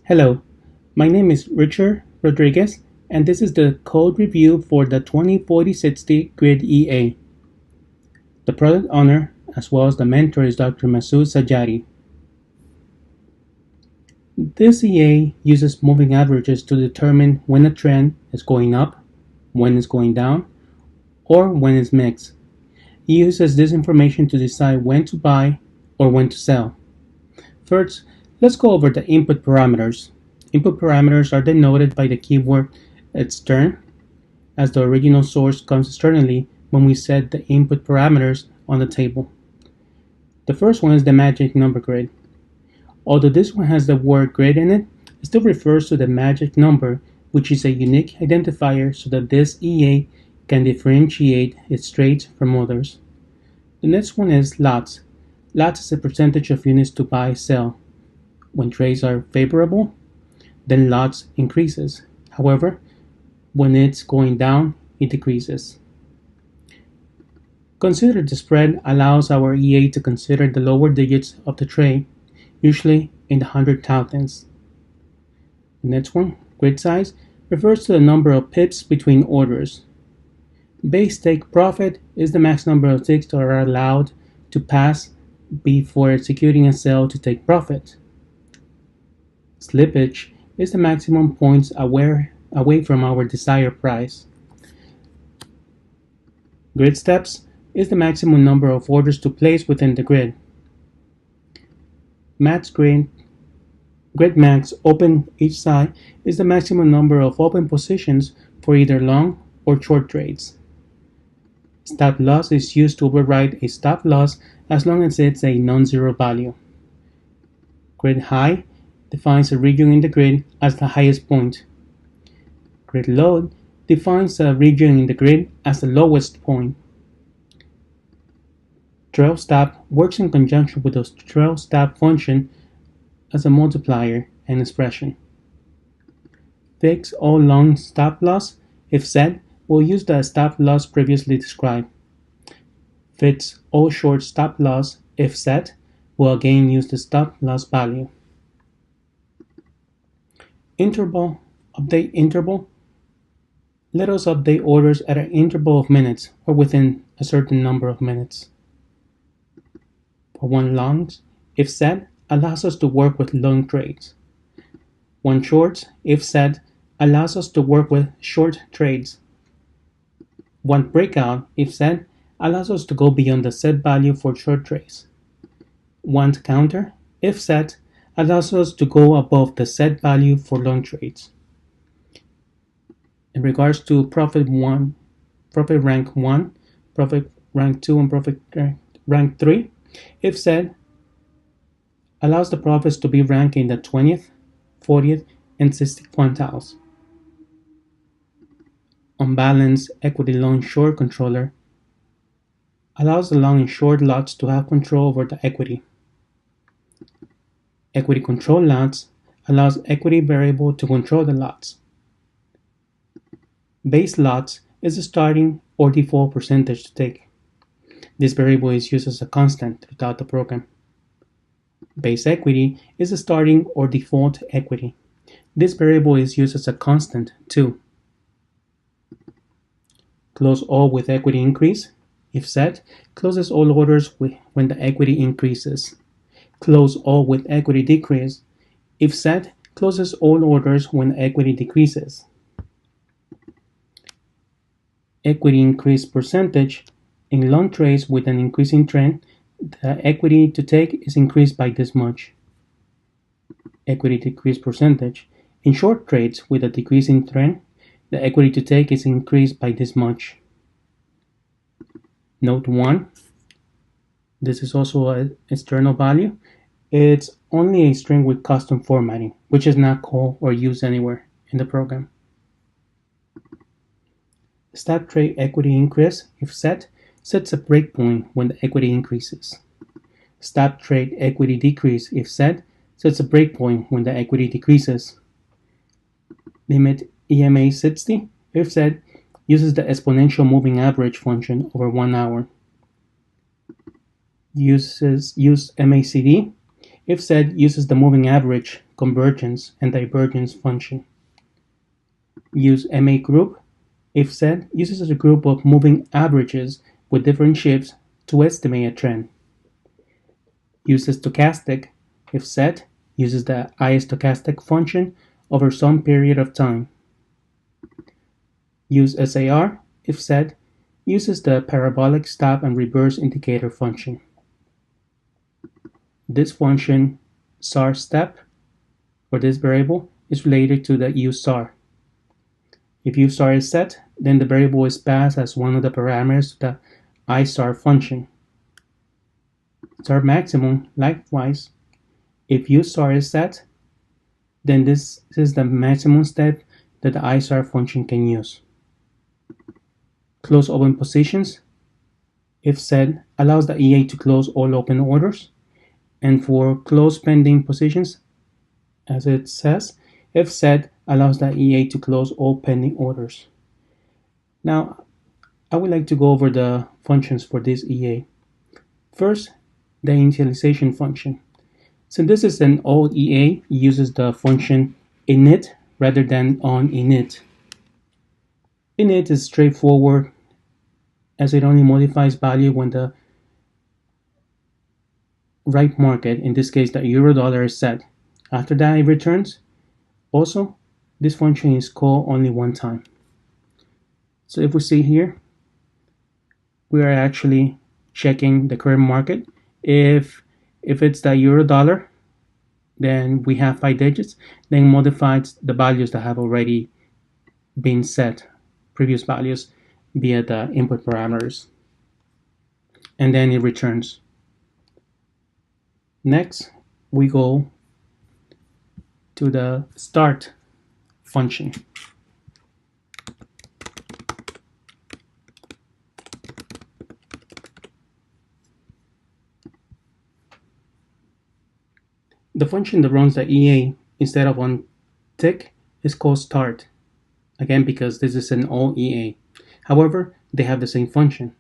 Hello, my name is Richard Rodriguez, and this is the code review for the 204060 Grid EA. The product owner, as well as the mentor, is Dr. Masood Sajjadi. This EA uses moving averages to determine when a trend is going up, when it's going down, or when it's mixed. He uses this information to decide when to buy or when to sell. First, let's go over the input parameters. Input parameters are denoted by the keyword extern, as the original source comes externally when we set the input parameters on the table. The first one is the magic number grid. Although this one has the word grid in it, it still refers to the magic number, which is a unique identifier so that this EA can differentiate its trades from others. The next one is lots. Lots is a percentage of units to buy/sell. When trades are favorable, then lots increases. However, when it's going down, it decreases. Consider the spread allows our EA to consider the lower digits of the trade, usually in the hundred thousandths. The next one, grid size, refers to the number of pips between orders. Base take profit is the max number of ticks that are allowed to pass before executing a sell to take profit. Slippage is the maximum points away from our desired price. Grid steps is the maximum number of orders to place within the grid. Max grid max open each side is the maximum number of open positions for either long or short trades. Stop loss is used to override a stop loss as long as it's a non-zero value. Grid high defines a region in the grid as the highest point. Grid low defines a region in the grid as the lowest point. Trail stop works in conjunction with the trail stop function as a multiplier and expression. Fix all long stop loss, if set, will use the stop loss previously described. Fix all short stop loss, if set, will again use the stop loss value. Interval, update interval. Let us update orders at an interval of minutes or within a certain number of minutes. For one longs, if set, allows us to work with long trades. One shorts, if set, allows us to work with short trades. One breakout, if set, allows us to go beyond the set value for short trades. One counter, if set, allows us to go above the set value for long trades. In regards to profit rank 1, profit rank 2, and profit rank 3, if set, allows the profits to be ranked in the 20th, 40th, and 60th quantiles. Unbalanced equity long short controller allows the long and short lots to have control over the equity. Equity control lots allows equity variable to control the lots. Base lots is the starting or default percentage to take. This variable is used as a constant throughout the program. Base equity is the starting or default equity. This variable is used as a constant too. Close all with equity increase, if set, closes all orders when the equity increases. Close all with equity decrease, if set, closes all orders when equity decreases. Equity increase percentage. In long trades with an increasing trend, the equity to take is increased by this much. Equity decrease percentage. In short trades with a decreasing trend, the equity to take is increased by this much. Note 1. This is also an external value. It's only a string with custom formatting, which is not called or used anywhere in the program. Stop trade equity increase, if set, sets a breakpoint when the equity increases. Stop trade equity decrease, if set, sets a breakpoint when the equity decreases. Limit EMA 60, if set, uses the exponential moving average function over 1 hour. Use MACD, if set, uses the moving average convergence and divergence function. Use MA group if set uses a group of moving averages with different shapes to estimate a trend. Use stochastic if set uses the stochastic function over some period of time. Use SAR if set uses the parabolic stop and reverse indicator function. This function, SAR step, for this variable, is related to the USAR. If USAR is set, then the variable is passed as one of the parameters to the ISAR function. SAR maximum, likewise, if USAR is set, then this is the maximum step that the ISAR function can use. Close open positions, if set, allows the EA to close all open orders. And for close pending positions, as it says, if set allows the EA to close all pending orders. Now, I would like to go over the functions for this EA. First, the Internalization Function. Since this is an old EA, it uses the function init rather than on init. Init is straightforward as it only modifies value when the right market, in this case the euro-dollar, is set. After that it returns. Also, this function is called only one time. So if we see here, we are actually checking the current market. If it's the euro-dollar, then we have 5 digits, then modifies the values that have already been set, previous values, via the input parameters, and then it returns. Next, we go to the start function. The function that runs the EA instead of on tick is called start, again because this is an old EA. However, they have the same function.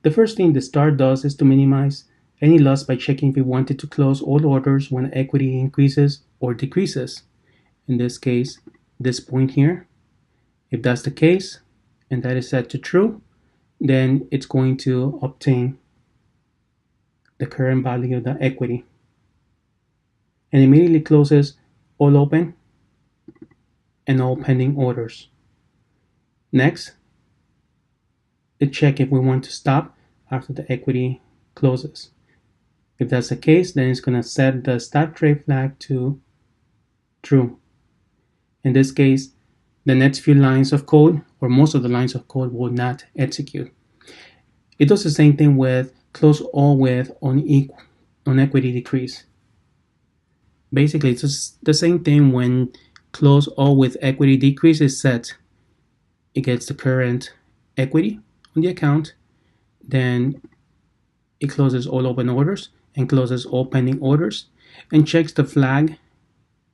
The first thing the start does is to minimize any loss by checking if we wanted to close all orders when equity increases or decreases. In this case, this point here. If that's the case, and that is set to true, then it's going to obtain the current value of the equity. And immediately closes all open and all pending orders. Next, it checks if we want to stop after the equity closes. If that's the case, then it's going to set the stop trade flag to true. In this case, the next few lines of code, or most of the lines of code, will not execute. It does the same thing with close all with on equity decrease. Basically, it's just the same thing when close all with equity decrease is set. It gets the current equity on the account, then it closes all open orders and closes all pending orders and checks the flag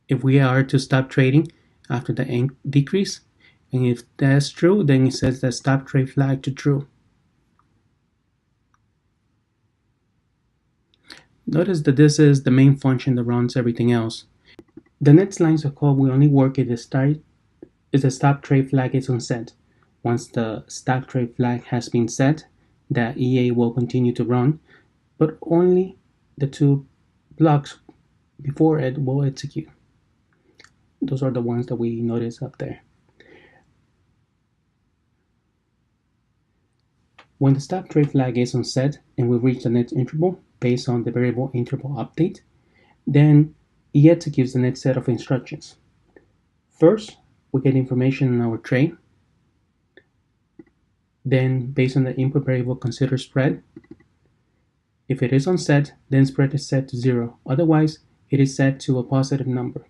if we are to stop trading after the decrease. And if that's true, then it sets the stop trade flag to true. Notice that this is the main function that runs everything else. The next lines of code will only work if the stop trade flag is unset. Once the stop trade flag has been set, the EA will continue to run, but only the 2 blocks before it will execute. Those are the ones that we notice up there. When the stop trade flag is unset and we reach the next interval based on the variable interval update, then it executes the next set of instructions. First, we get information on our trade. Then, based on the input variable, consider spread. If it is unset, then spread is set to 0. Otherwise, it is set to a positive number.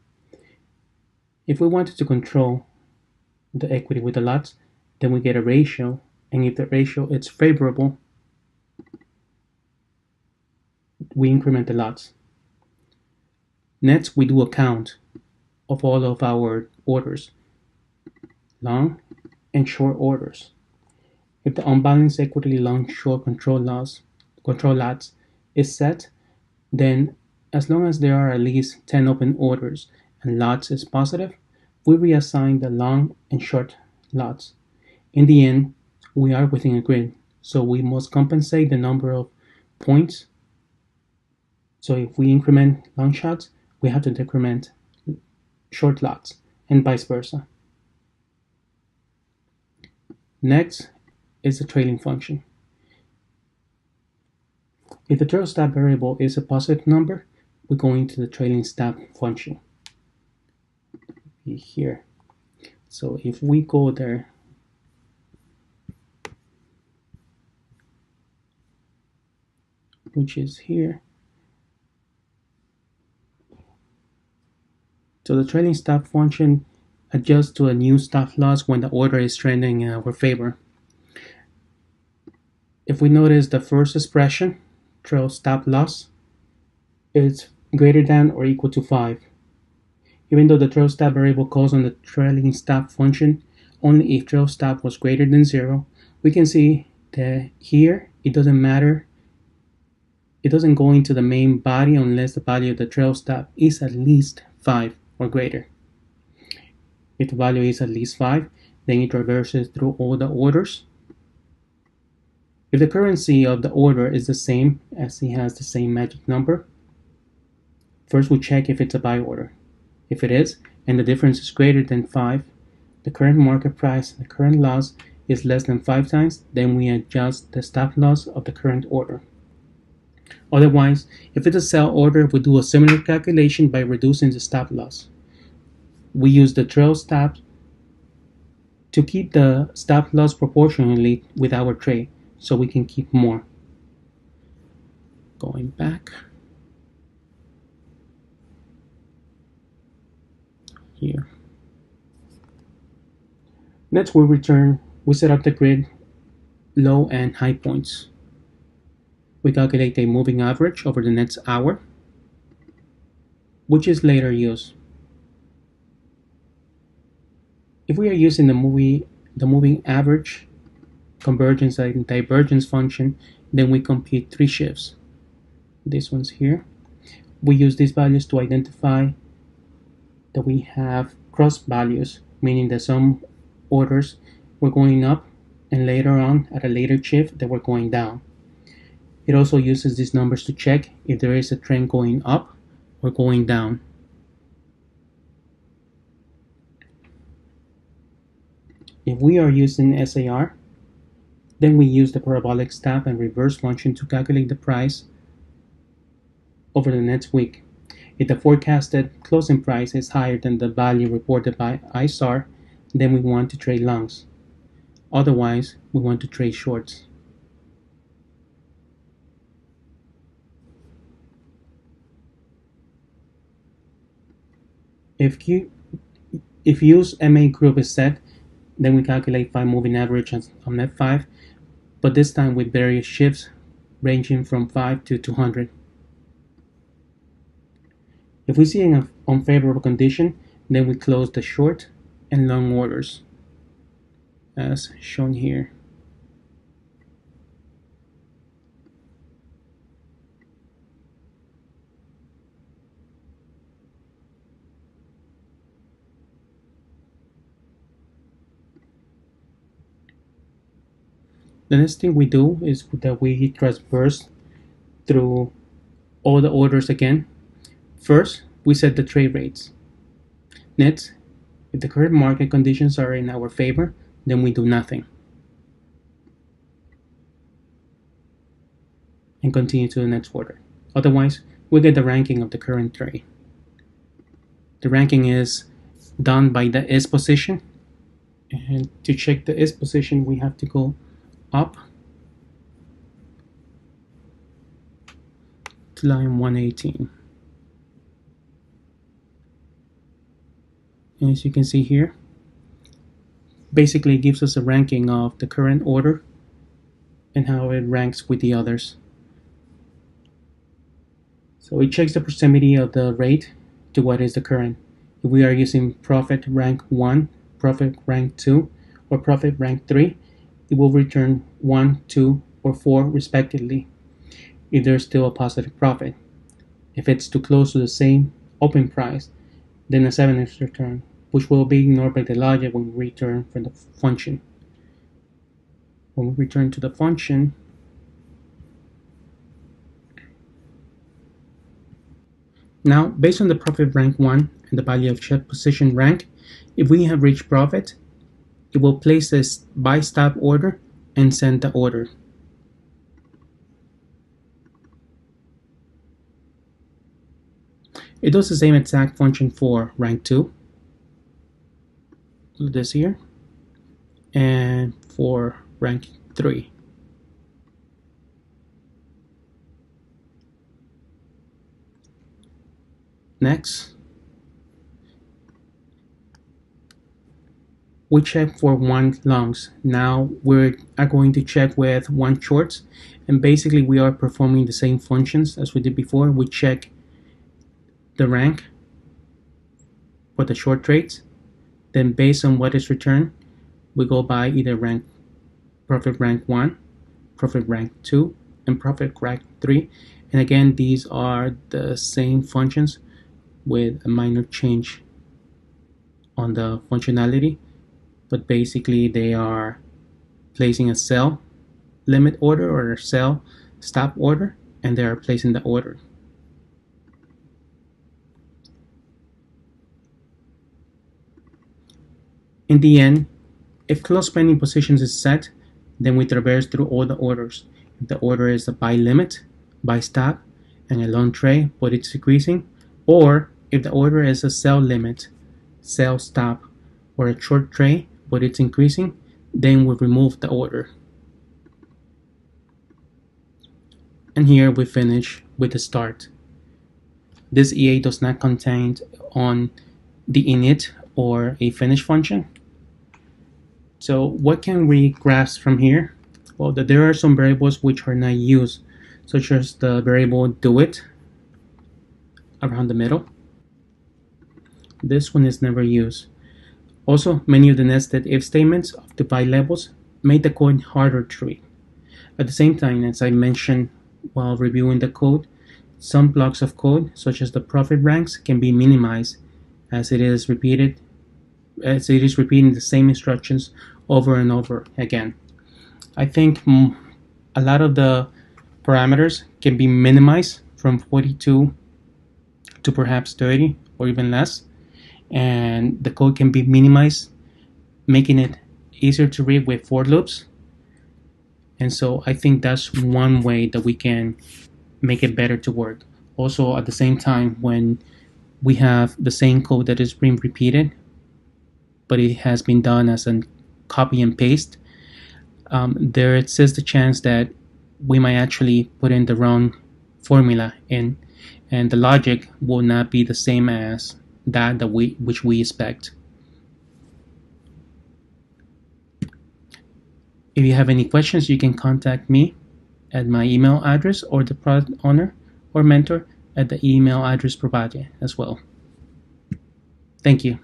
If we wanted to control the equity with the lots, then we get a ratio, and if the ratio is favorable, we increment the lots. Next, we do a count of all of our orders, long and short orders. If the unbalanced equity long-short control lots is set, then As long as there are at least 10 open orders and lots is positive, we reassign the long and short lots. In the end, we are within a grid, so we must compensate the number of points. So if we increment long shots, we have to decrement short lots, and vice versa. Next is the trailing function. If the trail stop variable is a positive number, we go into the trailing stop function here. So if we go there, which is here, so the trailing stop function adjusts to a new stop loss when the order is trending in our favor. If we notice the first expression, trail stop loss, is greater than or equal to 5. Even though the trail stop variable calls on the trailing stop function only if trail stop was greater than 0, we can see that here it doesn't matter. It doesn't go into the main body unless the value of the trail stop is at least 5 or greater. If the value is at least 5, then it traverses through all the orders. If the currency of the order is the same, as it has the same magic number, first we check if it's a buy order. If it is, and the difference is greater than 5, the current market price, the current loss is less than 5 times, then we adjust the stop loss of the current order. Otherwise, if it's a sell order, we do a similar calculation by reducing the stop loss. We use the trail stop to keep the stop loss proportionally with our trade, so we can keep more. Going back here. Next, we set up the grid low and high points. We calculate a moving average over the next hour, which is later used. If we are using the moving average, convergence and divergence function, then we compute 3 shifts. This one's here. We use these values to identify that we have cross values, meaning that some orders were going up and later on at a later shift they were going down. It also uses these numbers to check if there is a trend going up or going down. If we are using SAR, then we use the parabolic stop and reverse function to calculate the price over the next week. If the forecasted closing price is higher than the value reported by ISAR, then we want to trade longs. Otherwise, we want to trade shorts. If use MA group is set, then we calculate 5 moving average on net 5, but this time with various shifts ranging from 5 to 200. If we see an unfavorable condition, then we close the short and long orders, as shown here. The next thing we do is that we traverse through all the orders again. First, we set the trade rates. Next, if the current market conditions are in our favor, then we do nothing and continue to the next order. Otherwise, we get the ranking of the current trade. The ranking is done by the S position, and to check the S position we have to go up to line 118. And as you can see here, basically it gives us a ranking of the current order and how it ranks with the others. So it checks the proximity of the rate to what is the current. If we are using profit rank 1, profit rank 2, or profit rank 3, it will return 1, 2, or 4 respectively if there's still a positive profit. If it's too close to the same open price, then a 7 is returned, which will be ignored by the logic when we return from the function. When we return to the function, now based on the profit rank 1 and the value of check position rank, if we have reached profit, it will place this buy stop order and send the order. It does the same exact function for rank 2, this here, and for rank 3. Next, we check for 1 longs. Now we are going to check with 1 shorts, and basically we are performing the same functions as we did before. We check the rank for the short trades, then based on what is returned, we go by either profit rank 1, profit rank 2, and profit rank 3. And again, these are the same functions with a minor change on the functionality, but basically they are placing a sell limit order or a sell stop order, and they are placing the order. In the end, if close pending positions is set, then we traverse through all the orders. If the order is a buy limit, buy stop, and a long trade, but it's decreasing, or if the order is a sell limit, sell stop, or a short trade, but it's increasing, then we remove the order. And here we finish with the start. This EA does not contain on the init or a finish function. So what can we grasp from here? Well, that there are some variables which are not used, such as the variable doit around the middle. This one is never used. Also, many of the nested if statements of the by levels made the code harder to read. At the same time, as I mentioned while reviewing the code, some blocks of code, such as the profit ranks, can be minimized as it is repeating the same instructions over and over again. I think a lot of the parameters can be minimized from 42 to perhaps 30 or even less, and the code can be minimized, making it easier to read with for loops. And so I think that's one way that we can make it better to work. Also, at the same time, when we have the same code that is being repeated, but it has been done as a copy and paste, there exists the chance that we might actually put in the wrong formula in, and the logic will not be the same as that which we expect. If you have any questions, you can contact me at my email address, or the product owner or mentor at the email address provided as well. Thank you.